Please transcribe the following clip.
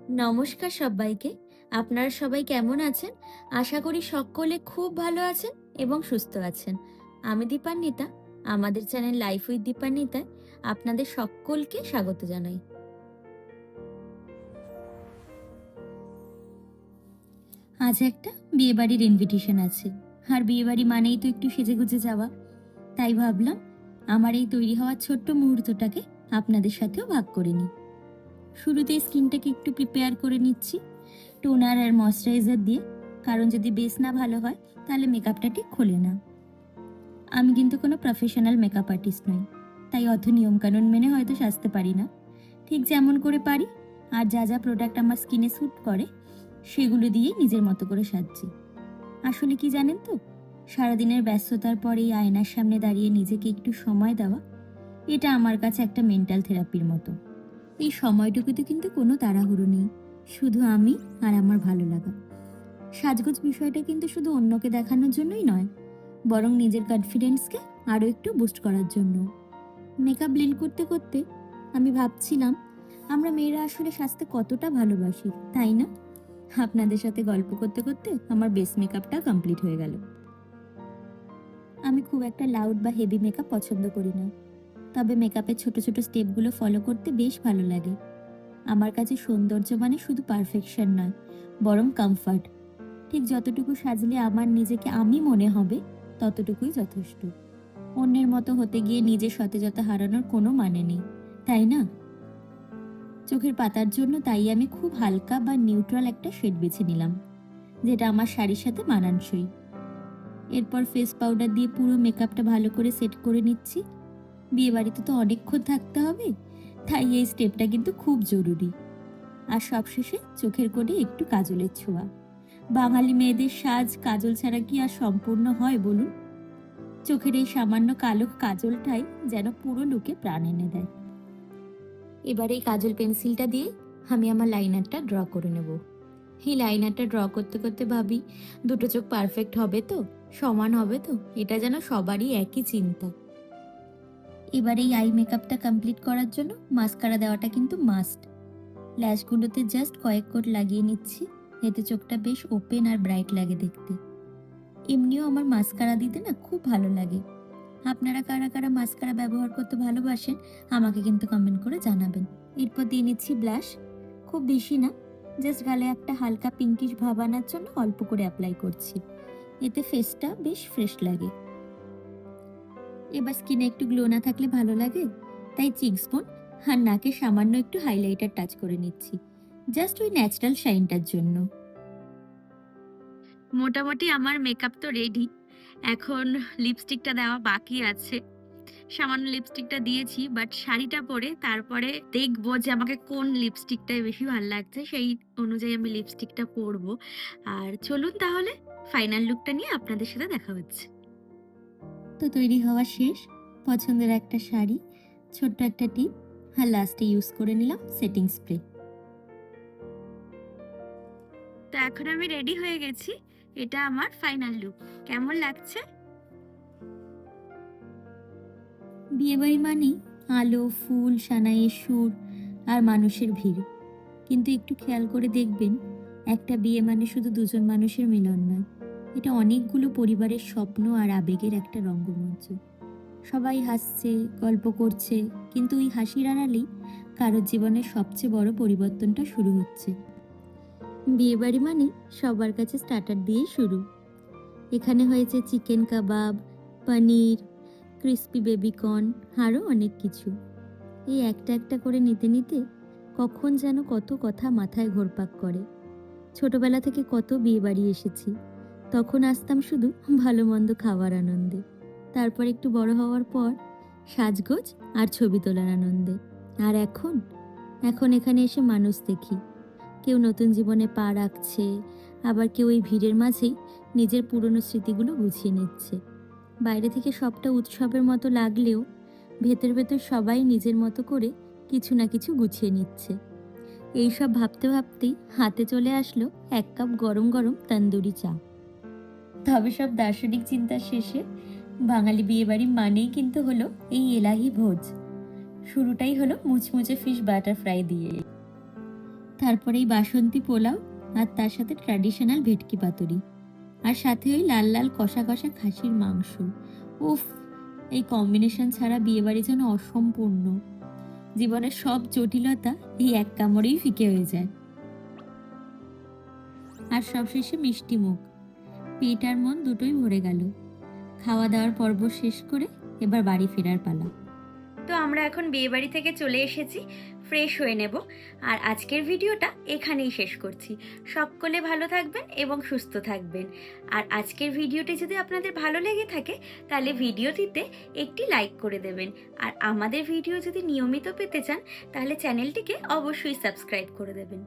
নমস্কার সবাইকে। আপনারা সবাই কেমন আছেন? আশা করি সকলে খুব ভালো আছেন এবং সুস্থ আছেন। আমি দীপান্বিতা। আমাদের চ্যানেল লাইফ উইথ দীপান্বিতায় আপনাদের সকলকে স্বাগত জানাই। আজ একটা বিয়েবাড়ির ইনভিটেশন আছে। আর বিয়েবাড়ি মানেই তো একটু সেজেগুজে যাওয়া। তাই ভাবলাম আমার এই তৈরি হওয়ার ছোট্ট মুহূর্তটাকে আপনাদের সাথেও ভাগ করে নিই। শুরুতেই স্কিনটাকে একটু প্রিপেয়ার করে নিচ্ছি টোনার আর ময়শ্চারাইজার দিয়ে, কারণ যদি বেস না ভালো হয় তাহলে মেকআপটা ঠিক খোলে না। আমি কিন্তু কোনো প্রফেশনাল মেকআপ আর্টিস্ট নই, তাই অত নিয়মকানুন মেনে হয়তো সাজতে পারি না। ঠিক যেমন করে পারি আর যা যা প্রোডাক্ট আমার স্কিনে স্যুট করে সেগুলো দিয়ে নিজের মতো করে সাজছি। আসলে কি জানেন তো, সারাদিনের ব্যস্ততার পরে এই আয়নার সামনে দাঁড়িয়ে নিজেকে একটু সময় দেওয়া, এটা আমার কাছে একটা মেন্টাল থেরাপির মতো। এই সময়টুকুতে কিন্তু কোনো তাড়াহুড়ো নেই, শুধু আমি আর আমার ভালো লাগা। সাজগোজ বিষয়টা কিন্তু শুধু অন্যকে দেখানোর জন্যই নয়, বরং নিজের কনফিডেন্সকে আরও একটু বুস্ট করার জন্য। মেকআপ ব্লেন্ড করতে করতে আমি ভাবছিলাম, আমরা মেয়েরা আসলে সাজতে কতটা ভালোবাসি, তাই না? আপনাদের সাথে গল্প করতে করতে আমার বেস মেকআপটা কমপ্লিট হয়ে গেল। আমি খুব একটা লাউড বা হেভি মেকআপ পছন্দ করি না, তবে মেকআপের ছোট ছোট স্টেপগুলো ফলো করতে বেশ ভালো লাগে। আমার কাছে সৌন্দর্য মানে শুধু পারফেকশন নয়, বরং কমফর্ট। ঠিক যতটুকু সাজলে আমার নিজেকে আমি মনে হবে ততটুকুই যথেষ্ট। অন্যের মতো হতে গিয়ে নিজের সতেজতা হারানোর কোনো মানে নেই, তাই না? চোখের পাতার জন্য তাই আমি খুব হালকা বা নিউট্রাল একটা শেড বেছে নিলাম, যেটা আমার শাড়ির সাথে মানানসই। এরপর ফেস পাউডার দিয়ে পুরো মেকআপটা ভালো করে সেট করে নিচ্ছি। বিয়েবাড়িতে তো অনেকক্ষণ থাকতে হবে, তাই এই স্টেপটা কিন্তু খুব জরুরি। আর সবশেষে চোখের কোণে একটু কাজলের ছোঁয়া। বাঙালি মেয়েদের সাজ কাজল ছাড়া কি আর সম্পূর্ণ হয় বলুন? চোখের এই সামান্য কালো কাজলটাই যেন পুরো লুকে প্রাণ এনে দেয়। এবার এই কাজল পেন্সিলটা দিয়ে আমি আমার লাইনারটা ড্র করে নেব। এই লাইনারটা ড্র করতে করতে ভাবি, দুটো চোখ পারফেক্ট হবে তো, সমান হবে তো, এটা যেন সবারই একই চিন্তা। এবার এই আই মেকআপটা কমপ্লিট করার জন্য মাস্কারা দেওয়াটা কিন্তু মাস্ট। ল্যাশগুলোতে জাস্ট কয়েক কোট লাগিয়ে নিচ্ছি, এতে চোখটা বেশ ওপেন আর ব্রাইট লাগে দেখতে। এমনিও আমার মাস্কারা দিতে না খুব ভালো লাগে। আপনারা কারা কারা মাস্কারা ব্যবহার করতে ভালোবাসেন আমাকে কিন্তু কমেন্ট করে জানাবেন। এরপর দিয়ে নিচ্ছি ব্লাশ। খুব বেশি না, জাস্ট গালে একটা হালকা পিঙ্কিশ ভাব আনার জন্য অল্প করে অ্যাপ্লাই করছি, এতে ফেসটা বেশ ফ্রেশ লাগে। এবার স্কিনে একটু গ্লো না থাকলে ভালো লাগে, তাই চিকস বোন আর নাকে সামান্য একটু হাইলাইটার টাচ করে নিচ্ছি, জাস্ট ওই ন্যাচারাল শাইনটার জন্য। মোটামুটি আমার মেকআপ তো রেডি, এখন লিপস্টিকটা দেওয়া বাকি আছে। সামান্য লিপস্টিকটা দিয়েছি, বাট শাড়িটা পরে তারপরে দেখবো যে আমাকে কোন লিপস্টিকটাই বেশি ভালো লাগছে, সেই অনুযায়ী আমি লিপস্টিকটা পরবো। আর চলুন তাহলে ফাইনাল লুকটা নিয়ে আপনাদের সাথে দেখা হচ্ছে। তো তৈরি হওয়া শেষ। পছন্দের একটা শাড়ি, ছোট্ট একটা টিপ, আর লাস্টে ইউজ করে নিলাম সেটিং স্প্রে। তো এখন আমি রেডি হয়ে গেছি, এটা আমার ফাইনাল লুক। কেমন লাগছে? বিয়েবাড়ি মানেই আলো, ফুল, সানাইয়ের সুর আর মানুষের ভিড়। কিন্তু একটু খেয়াল করে দেখবেন, একটা বিয়ে মানে শুধু দুজন মানুষের মিলন নয়, এটা অনেকগুলো পরিবারের স্বপ্ন আর আবেগের একটা রঙ্গমঞ্চ। সবাই হাসছে, গল্প করছে, কিন্তু ওই হাসির আড়ালেই কারোর জীবনের সবচেয়ে বড় পরিবর্তনটা শুরু হচ্ছে। বিয়েবাড়ি মানে সবার কাছে স্টার্টার দিয়েই শুরু। এখানে হয়েছে চিকেন কাবাব, পনির, ক্রিস্পি বেবিকর্ন, আরও অনেক কিছু। এই একটা একটা করে নিতে নিতে কখন যেন কত কথা মাথায় ঘোরপাক করে। ছোটবেলা থেকে কত বিয়ে বাড়ি এসেছি, তখন আসতাম শুধু ভালো মন্দ খাওয়ার আনন্দে, তারপর একটু বড় হওয়ার পর সাজগোজ আর ছবি তোলার আনন্দে। আর এখন এখন এখানে এসে মানুষ দেখি, কেউ নতুন জীবনে পা রাখছে, আবার কেউ এই ভিড়ের মাঝেই নিজের পুরনো স্মৃতিগুলো গুছিয়ে নিচ্ছে। বাইরে থেকে সবটা উৎসবের মতো লাগলেও ভেতর ভেতর সবাই নিজের মতো করে কিছু না কিছু গুছিয়ে নিচ্ছে। এইসব ভাবতে ভাবতেই হাতে চলে আসলো এক কাপ গরম গরম তন্দুরি চা। তবে সব দার্শনিক চিন্তা শেষে বাঙালি বিয়েবাড়ি মানেই কিন্তু হলো এই এলাহি ভোজ। শুরুটাই হলো মুচমুচে ফিশ বাটার ফ্রাই দিয়ে। তারপরে এই বাসন্তী পোলাও, আর তার সাথে ট্র্যাডিশনাল ভেটকি পাতুরি, আর সাথে ওই লাল লাল কষা কষা খাসির মাংস। উফ, এই কম্বিনেশন ছাড়া বিয়েবাড়ি যেন অসম্পূর্ণ। জীবনের সব জটিলতা এই এক কামড়েই ফিকে হয়ে যায়। আর সবশেষে মিষ্টি মুখ, পেট আর মন দুটোই ভরে গেল। খাওয়া দাওয়ার পর্ব শেষ করে এবার বাড়ি ফেরার পালা। তো আমরা এখন বিয়ে বাড়ি থেকে চলে এসেছি, ফ্রেশ হয়ে নেব। আর আজকের ভিডিওটা এখানেই শেষ করছি। সকলে ভালো থাকবেন এবং সুস্থ থাকবেন। আর আজকের ভিডিওটি যদি আপনাদের ভালো লেগে থাকে তাহলে ভিডিওটিতে একটি লাইক করে দেবেন। আর আমাদের ভিডিও যদি নিয়মিত পেতে চান তাহলে চ্যানেলটিকে অবশ্যই সাবস্ক্রাইব করে দেবেন।